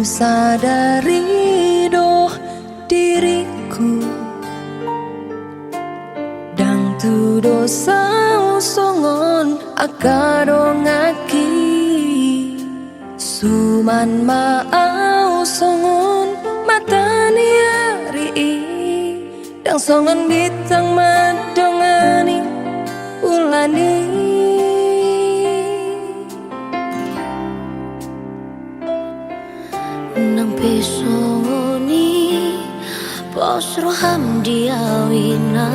sadari doh diriku dang tu dosa songon akadong aki suman mau songon matani ari dang songon bitang madongani ulani nang pesoni posro hamdiawina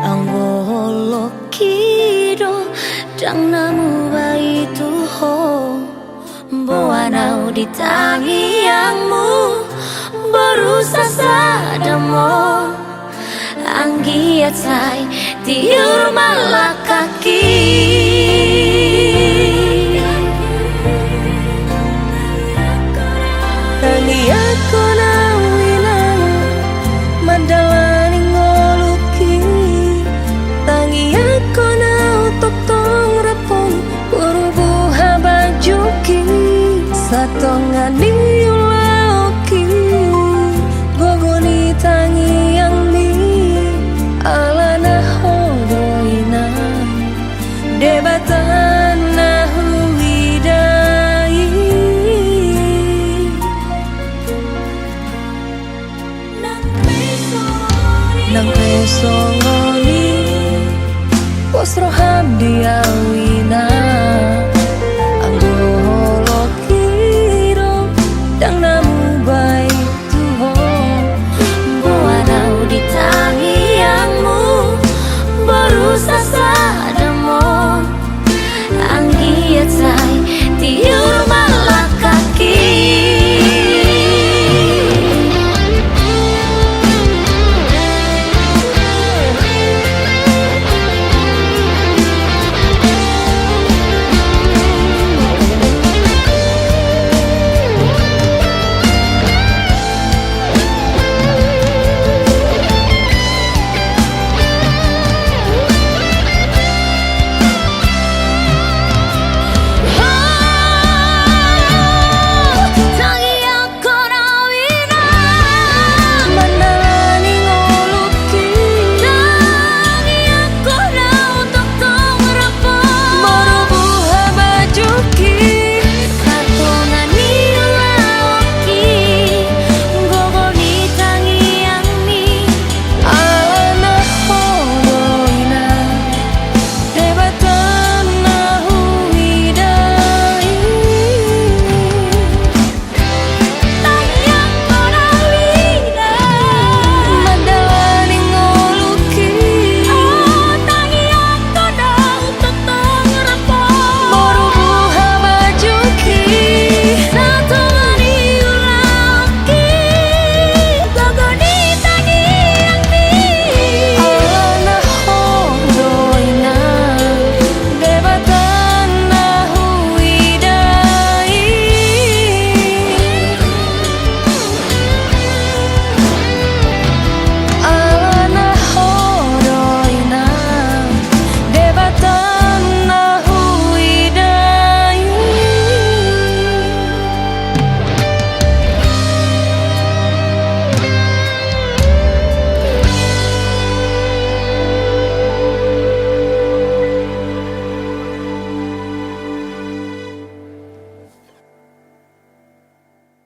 ang wolokido dang namu baitu ho boanau di tangiangmu baru sasadamo anggiat say tiur malakaki Tangi ako na winang madalani ngoluki Tangi ako na utok-tong rapong urubuha bajuki Satongan niulaoki Gogoni tangi yang mi ala na hodoina Debatan na huidai Nang peso ngoni Posro hamdi awina